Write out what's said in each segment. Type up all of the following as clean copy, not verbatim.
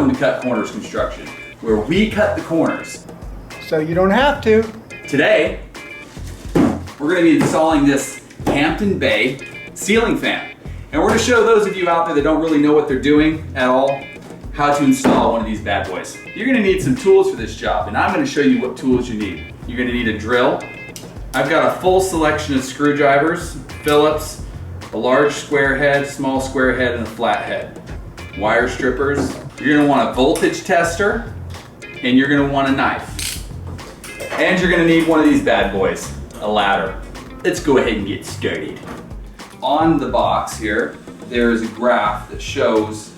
Welcome to Cut Corners Construction, where we cut the corners. So you don't have to. Today, we're going to be installing this Hampton Bay ceiling fan. And we're going to show those of you out there that don't really know what they're doing at all, how to install one of these bad boys. You're going to need some tools for this job, and I'm going to show you what tools you need. You're going to need a drill. I've got a full selection of screwdrivers, Phillips, a large square head, small square head, and a flat head. Wire strippers. You're going to want a voltage tester, and you're going to want a knife. And you're going to need one of these bad boys, a ladder. Let's go ahead and get started. On the box here, there is a graph that shows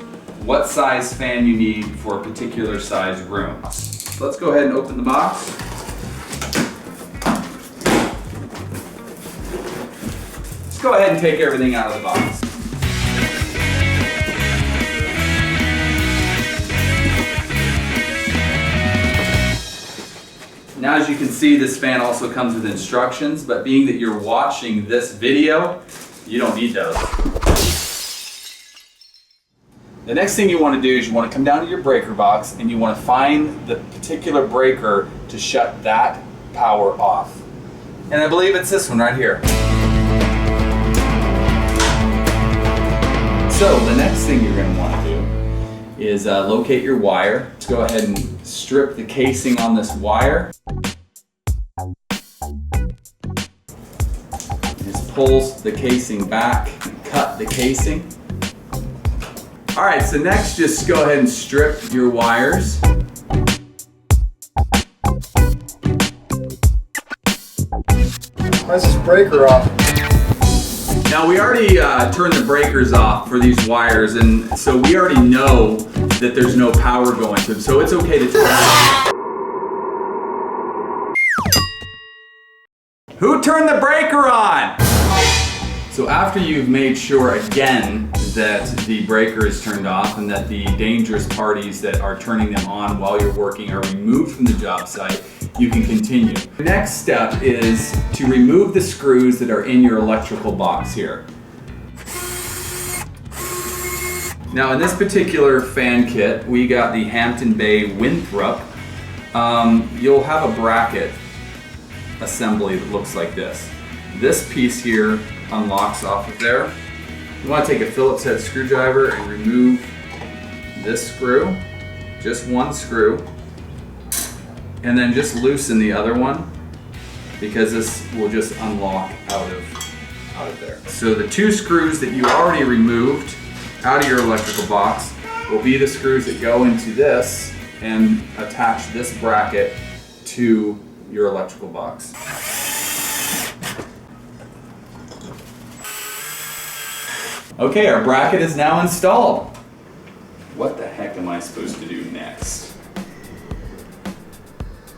what size fan you need for a particular size room. So let's go ahead and open the box. Let's go ahead and take everything out of the box. Now, as you can see, this fan also comes with instructions, but being that you're watching this video, you don't need those. The next thing you want to do is you want to come down to your breaker box and you want to find the particular breaker to shut that power off. And I believe it's this one right here. So the next thing you're going to want to do is locate your wire. Let's go ahead and strip the casing on this wire. Just pulls the casing back and cut the casing. All right, so next just go ahead and strip your wires. Why's this breaker off? Now we already turned the breakers off for these wires, and so we already know that there's no power going to them, so it's okay to turn it. Who turned the breaker on? So after you've made sure again that the breaker is turned off and that the dangerous parties that are turning them on while you're working are removed from the job site, you can continue. The next step is to remove the screws that are in your electrical box here. Now in this particular fan kit, we got the Hampton Bay Winthrop. You'll have a bracket assembly that looks like this. This piece here unlocks off of there. You want to take a Phillips head screwdriver and remove this screw, just one screw, and then just loosen the other one because this will just unlock out of there. So the two screws that you already removed out of your electrical box will be the screws that go into this and attach this bracket to your electrical box. Okay, our bracket is now installed. What the heck am I supposed to do next?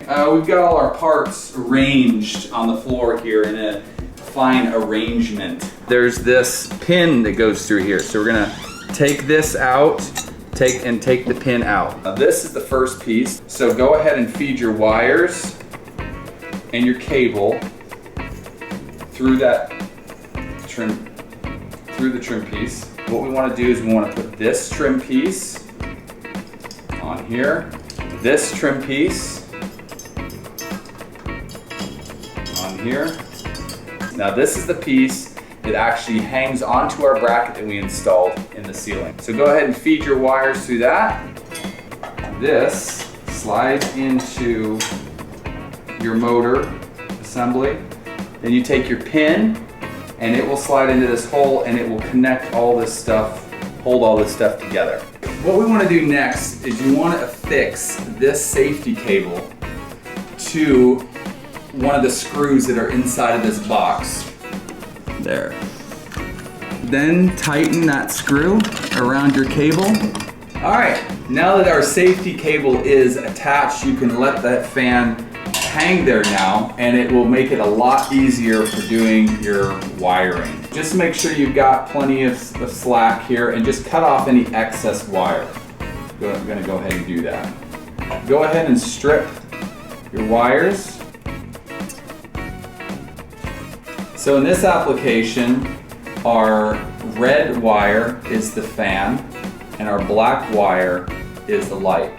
We've got all our parts arranged on the floor here in a fine arrangement. There's this pin that goes through here, so we're gonna take this out, take the pin out. Now this is the first piece, so go ahead and feed your wires and your cable through that trim. Through the trim piece. What we want to do is we want to put this trim piece on here, this trim piece on here. Now this is the piece that actually hangs onto our bracket that we installed in the ceiling. So go ahead and feed your wires through that. This slides into your motor assembly. Then you take your pin and it will slide into this hole and it will connect all this stuff, hold all this stuff together. What we want to do next is you want to affix this safety cable to one of the screws that are inside of this box. There. Then tighten that screw around your cable. All right, now that our safety cable is attached, you can let that fan hang there now, and it will make it a lot easier for doing your wiring. Just make sure you've got plenty of slack here and just cut off any excess wire. I'm gonna go ahead and do that. Go ahead and strip your wires. So in this application, our red wire is the fan and our black wire is the light.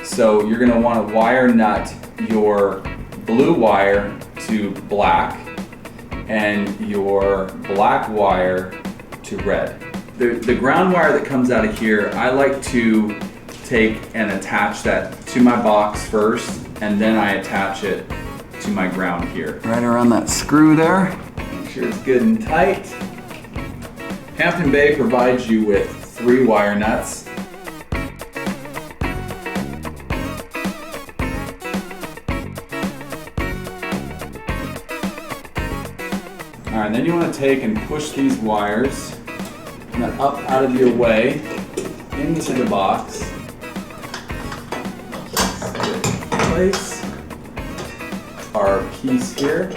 So you're gonna wanna wire nut your blue wire to black and your black wire to red. The ground wire that comes out of here, I like to take and attach that to my box first, and then I attach it to my ground here. Right around that screw there. Make sure it's good and tight. Hampton Bay provides you with 3 wire nuts. All right, then you want to take and push these wires up out of your way into the box. Place our piece here.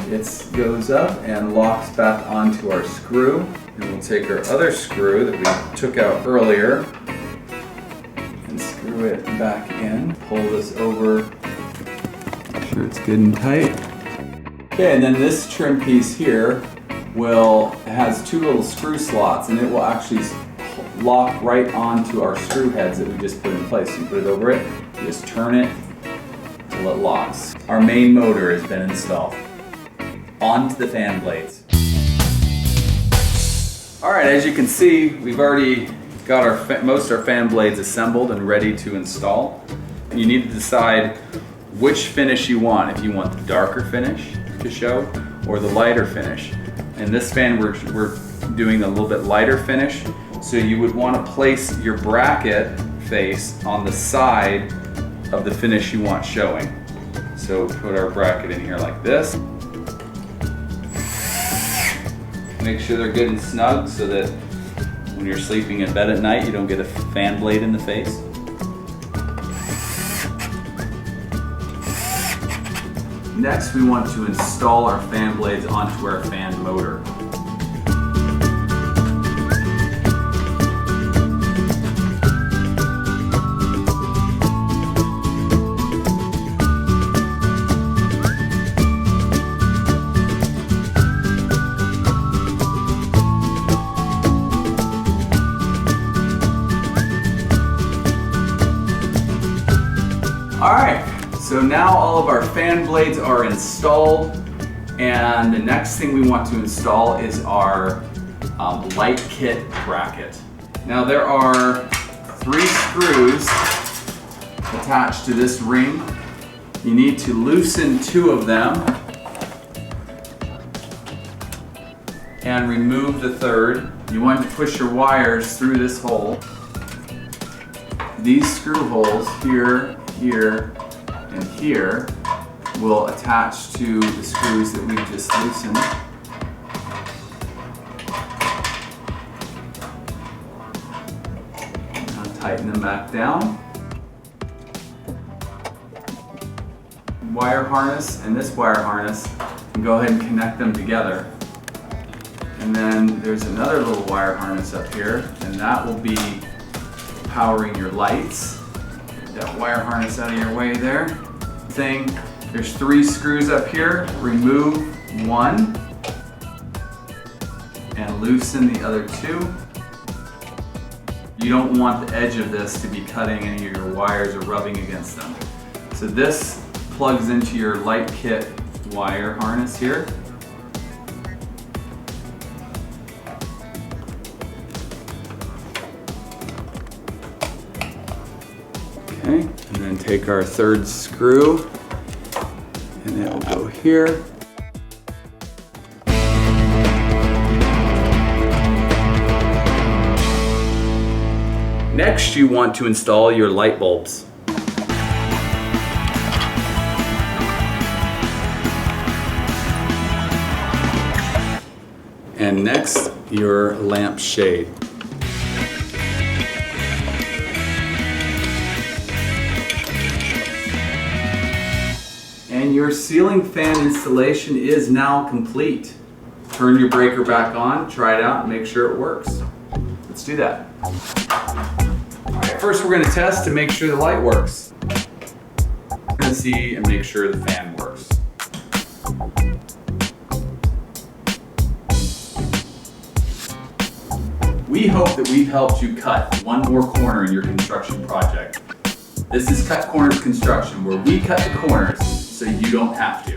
It goes up and locks back onto our screw. And we'll take our other screw that we took out earlier and screw it back in. Pull this over. Make sure it's good and tight. Okay, and then this trim piece here has 2 little screw slots, and it will actually lock right onto our screw heads that we just put in place. You put it over it, you just turn it till it locks. Our main motor has been installed. Onto the fan blades. All right, as you can see, we've already got most of our fan blades assembled and ready to install. You need to decide which finish you want. If you want the darker finish to show or the lighter finish. In this fan, we're doing a little bit lighter finish. So you would want to place your bracket face on the side of the finish you want showing. So put our bracket in here like this. Make sure they're good and snug so that when you're sleeping in bed at night, you don't get a fan blade in the face. Next, we want to install our fan blades onto our fan motor. All right, so now all of our fan blades are installed, and the next thing we want to install is our light kit bracket. Now there are 3 screws attached to this ring. You need to loosen 2 of them and remove the 3rd. You want to push your wires through this hole. These screw holes here, here, and here will attach to the screws that we just loosened. Now tighten them back down. Wire harness and this wire harness, and go ahead and connect them together. And then there's another little wire harness up here, and that will be powering your lights. Get that wire harness out of your way there. There's 3 screws up here. Remove 1 and loosen the other 2. You don't want the edge of this to be cutting any of your wires or rubbing against them. So this plugs into your light kit wire harness here. Okay, and then take our 3rd screw and it will go here. Next, you want to install your light bulbs. And next, your lamp shade. And your ceiling fan installation is now complete. Turn your breaker back on, try it out, and make sure it works. Let's do that. All right, first we're going to test to make sure the light works. We're going to see and make sure the fan works. We hope that we've helped you cut one more corner in your construction project. This is Cut Corners Construction, where we cut the corners so you don't have to.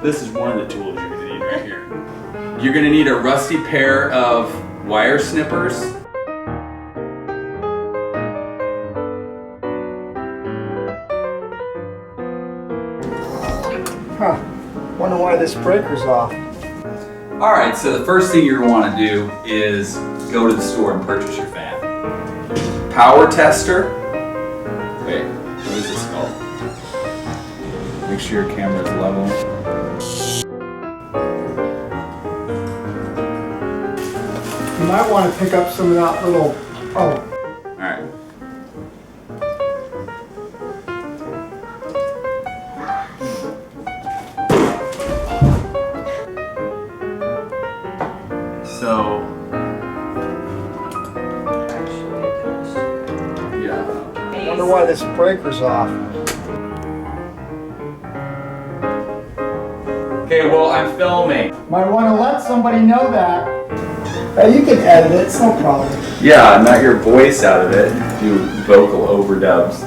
This is one of the tools you're going to need right here. You're going to need a rusty pair of wire snippers. Huh. Wonder why this breaker's off. All right, so the first thing you're going to want to do is go to the store and purchase your fan. Power tester. Wait, what is this called? Make sure your camera is level. You might want to pick up some of that little, All right. So, yeah. I wonder why this breaker's off. Okay, well, I'm filming. Might want to let somebody know that. Hey, you can edit it, it's no problem. Yeah, not your voice out of it. Do vocal overdubs.